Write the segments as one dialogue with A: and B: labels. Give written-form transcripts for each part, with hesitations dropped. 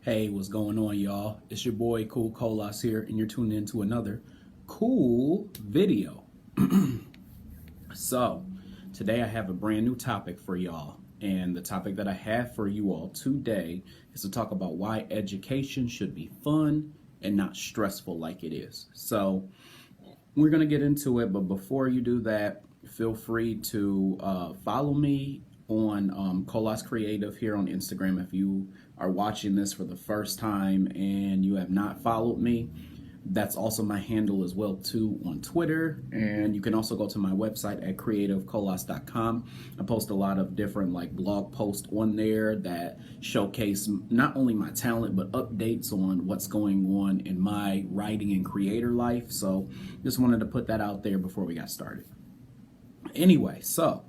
A: Hey, what's going on, y'all? It's your boy Cool Colas here, and you're tuned in to another cool video. So, today I have a brand new topic for y'all, and the topic that I have for you all today is to talk about why education should be fun and not stressful like it is. So, we're going to get into it, but before you do that, feel free to follow me on Colas Creative here on Instagram. If you are watching this for the first time and you have not followed me, that's also my handle as well too on Twitter. And you can also go to my website at creativecolas.com. I post a lot of different like blog posts on there that showcase not only my talent but updates on what's going on in my writing and creator life. So just wanted to put that out there before we got started. Anyway, so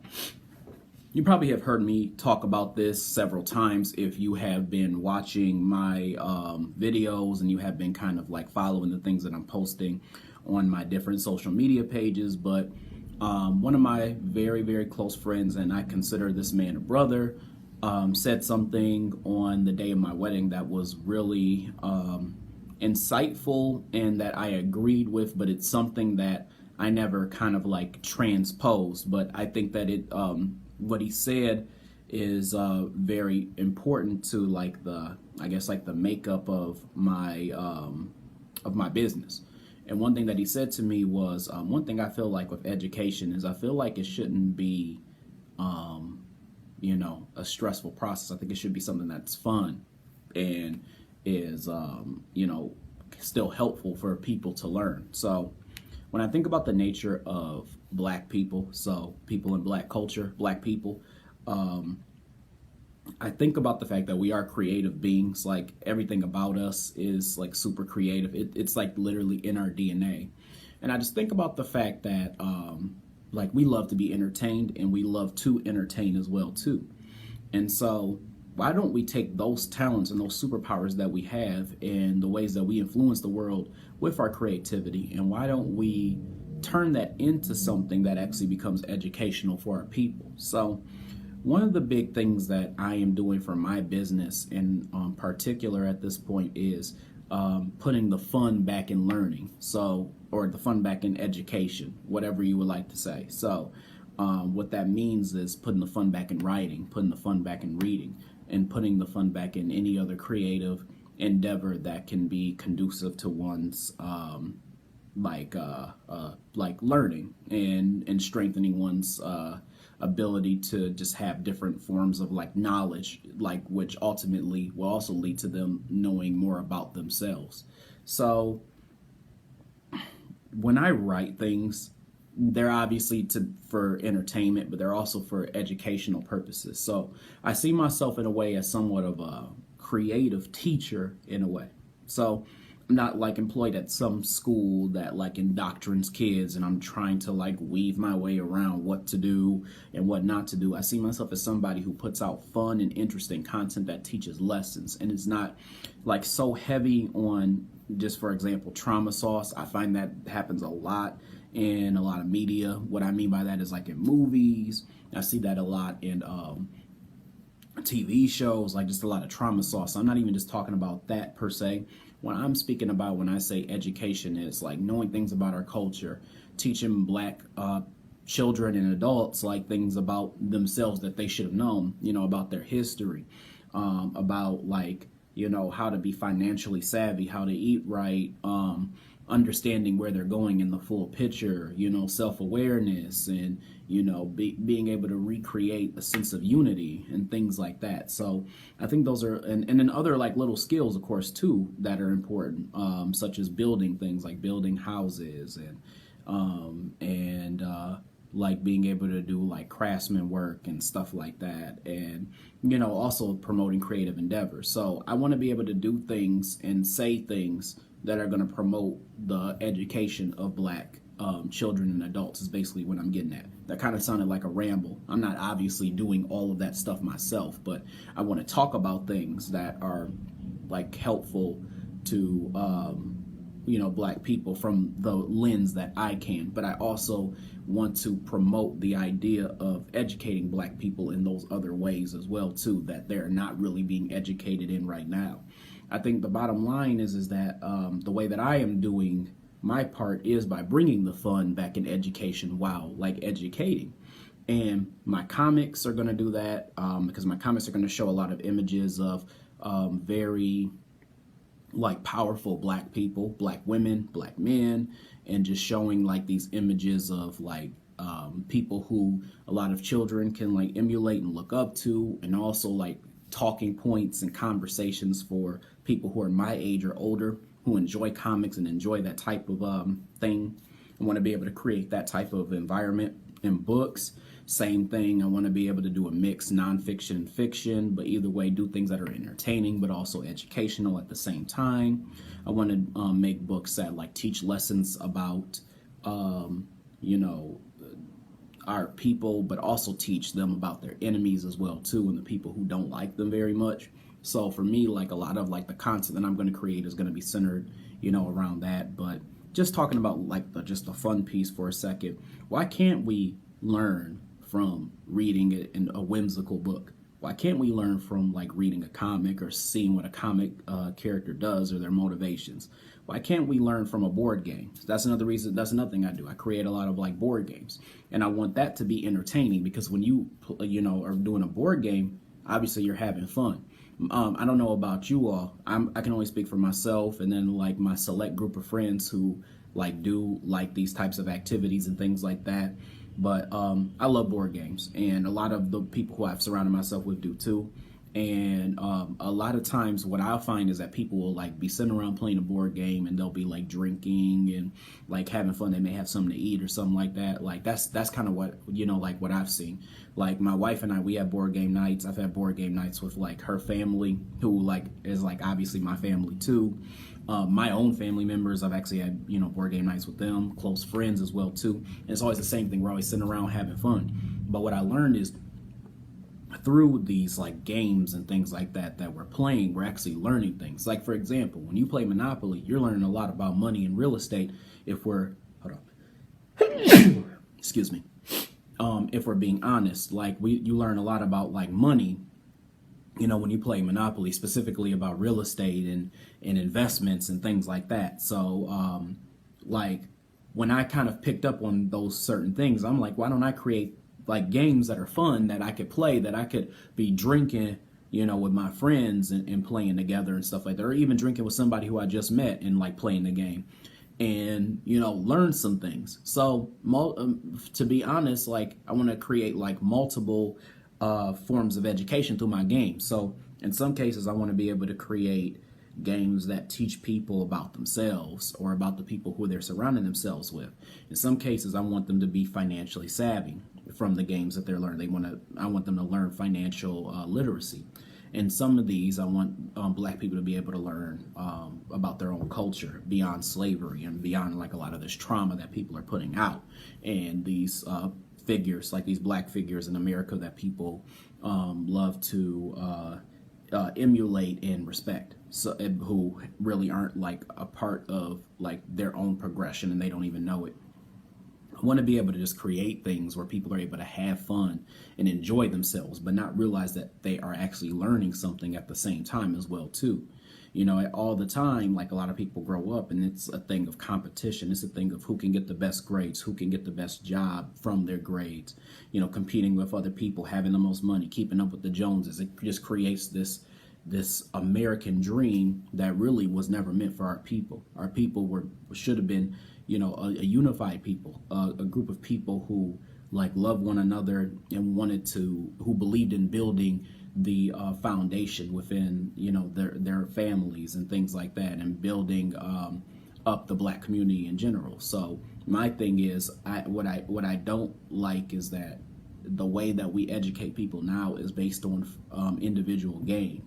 A: you probably have heard me talk about this several times if you have been watching my videos and you have been kind of like following the things that I'm posting on my different social media pages. But one of my very, very close friends, and I consider this man a brother, said something on the day of my wedding that was really insightful and that I agreed with, but it's something that I never kind of like transposed. But I think that it what he said is very important to like the, I guess, like the makeup of my business. And one thing that he said to me was, one thing I feel like with education is I feel like it shouldn't be a stressful process. I think it should be something that's fun and is still helpful for people to learn. So when I think about the nature of black people, so people in black culture, black people, I think about the fact that we are creative beings. Like everything about us is like super creative. It's like literally in our DNA. And I just think about the fact that like we love to be entertained and we love to entertain as well too. And so why don't we take those talents and those superpowers that we have and the ways that we influence the world with our creativity, and why don't we turn that into something that actually becomes educational for our people? So one of the big things that I am doing for my business in particular at this point is putting the fun back in learning, or the fun back in education, whatever you would like to say. So what that means is putting the fun back in writing, putting the fun back in reading, and putting the fun back in any other creative endeavor that can be conducive to one's like learning and strengthening one's ability to just have different forms of like knowledge, like which ultimately will also lead to them knowing more about themselves. So when I write things, they're obviously for entertainment, but they're also for educational purposes. So I see myself in a way as somewhat of a creative teacher in a way. So I'm not like employed at some school that like indoctrines kids and I'm trying to like weave my way around what to do and what not to do. I see myself as somebody who puts out fun and interesting content that teaches lessons, and it's not like so heavy on, just for example, trauma sauce. I find that happens a lot in a lot of media. What I mean by that is like in movies. I see that a lot in TV shows, like just a lot of trauma sauce. I'm not even just talking about that per se. What I'm speaking about when I say education is like knowing things about our culture, teaching black children and adults like things about themselves that they should have known, about their history, about like, how to be financially savvy, how to eat right, understanding where they're going in the full picture, self-awareness, and being able to recreate a sense of unity and things like that. So I think those are, and then other like little skills, of course, too, that are important, such as building things like building houses and like being able to do like craftsman work and stuff like that, and also promoting creative endeavors. So I want to be able to do things and say things that are going to promote the education of black children and adults, is basically what I'm getting at. That kind of sounded like a ramble. I'm not obviously doing all of that stuff myself, but I want to talk about things that are like helpful to black people from the lens that I can. But I also want to promote the idea of educating black people in those other ways as well too, that they're not really being educated in right now. I think the bottom line is that the way that I am doing my part is by bringing the fun back in education while like educating. And my comics are going to do that because my comics are going to show a lot of images of very like powerful black people, black women, black men, and just showing like these images of like people who a lot of children can like emulate and look up to, and also like talking points and conversations for people who are my age or older who enjoy comics and enjoy that type of thing. I want to be able to create that type of environment in books. Same thing, I want to be able to do a mix nonfiction and fiction, but either way do things that are entertaining but also educational at the same time. I want to make books that like teach lessons about you know, our people, but also teach them about their enemies as well too, and the people who don't like them very much. So for me, like a lot of like the content that I'm going to create is going to be centered, you know, around that. But just talking about like just the fun piece for a second, why can't we learn from reading it in a whimsical book? Why can't we learn from like reading a comic or seeing what a comic character does or their motivations? Why can't we learn from a board game? That's another reason. That's another thing I do. I create a lot of like board games, and I want that to be entertaining because when you are doing a board game, obviously you're having fun. I don't know about you all. I can only speak for myself, and then like my select group of friends who like do like these types of activities and things like that. But I love board games, and a lot of the people who I've surrounded myself with do too. And a lot of times what I'll find is that people will like be sitting around playing a board game and they'll be like drinking and like having fun. They may have something to eat or something like that. Like that's kind of what, like what I've seen. Like my wife and I, we have board game nights. I've had board game nights with like her family, who like is like obviously my family too. My own family members, I've actually had, board game nights with them, close friends as well too. And it's always the same thing. We're always sitting around having fun. But what I learned is through these like games and things like that we're playing, we're actually learning things. Like for example, when you play Monopoly, you're learning a lot about money and real estate. If we're excuse me, if we're being honest, like you learn a lot about like money, when you play Monopoly, specifically about real estate and investments and things like that. So like when I kind of picked up on those certain things, I'm like, why don't I create like games that are fun that I could play, that I could be drinking, with my friends and playing together and stuff like that, or even drinking with somebody who I just met and like playing the game and, learn some things. So to be honest, like I want to create like multiple forms of education through my games. So in some cases, I want to be able to create games that teach people about themselves or about the people who they're surrounding themselves with. In some cases, I want them to be financially savvy from the games that they're learning. I want them to learn financial literacy. And some of these, I want black people to be able to learn about their own culture beyond slavery and beyond like a lot of this trauma that people are putting out. And these figures, like these black figures in America that people love to emulate and respect, so who really aren't like a part of like their own progression and they don't even know it. I want to be able to just create things where people are able to have fun and enjoy themselves, but not realize that they are actually learning something at the same time as well too. All the time, like a lot of people grow up and it's a thing of competition. It's a thing of who can get the best grades, who can get the best job from their grades, competing with other people, having the most money, keeping up with the Joneses. It just creates this American dream that really was never meant for our people. Our people should have been, a unified people, a group of people who like loved one another and who believed in building the foundation within, their families and things like that, and building up the black community in general. So my thing is, what I don't like is that the way that we educate people now is based on individual gain.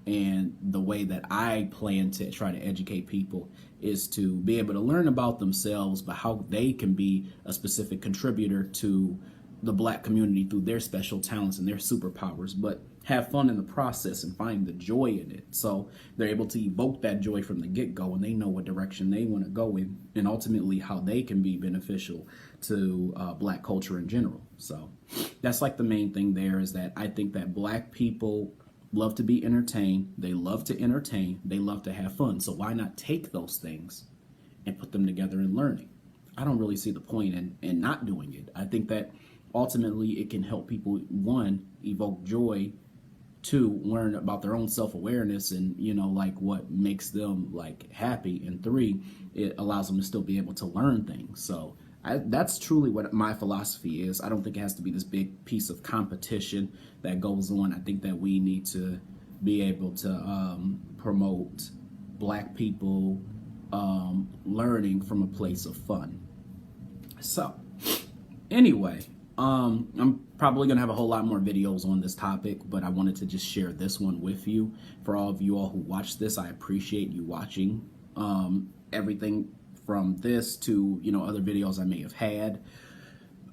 A: And the way that I plan to try to educate people is to be able to learn about themselves, but how they can be a specific contributor to the black community through their special talents and their superpowers, but have fun in the process and find the joy in it. So they're able to evoke that joy from the get-go, and they know what direction they want to go in, and ultimately how they can be beneficial to black culture in general. So that's like the main thing there, is that I think that black people love to be entertained, they love to entertain, they love to have fun. So why not take those things and put them together in learning? I don't really see the point in not doing it. I think that ultimately it can help people, one, evoke joy, two, learn about their own self-awareness and, like what makes them like happy, and three, it allows them to still be able to learn things. So that's truly what my philosophy is. I don't think it has to be this big piece of competition that goes on. I think that we need to be able to promote Black people learning from a place of fun. So anyway, I'm probably going to have a whole lot more videos on this topic, but I wanted to just share this one with you. For all of you all who watch this, I appreciate you watching everything from this to, other videos I may have had.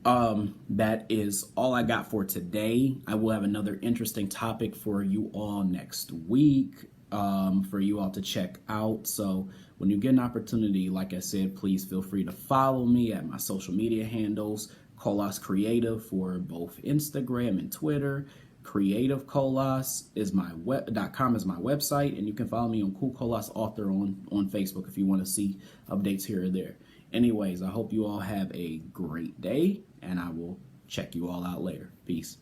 A: That is all I got for today. I will have another interesting topic for you all next week for you all to check out. So when you get an opportunity, like I said, please feel free to follow me at my social media handles. Colas Creative for both Instagram and Twitter. Creative Colas is my .com is my website, and you can follow me on Cool Colas Author on Facebook if you want to see updates here or there. Anyways, I hope you all have a great day, and I will check you all out later. Peace.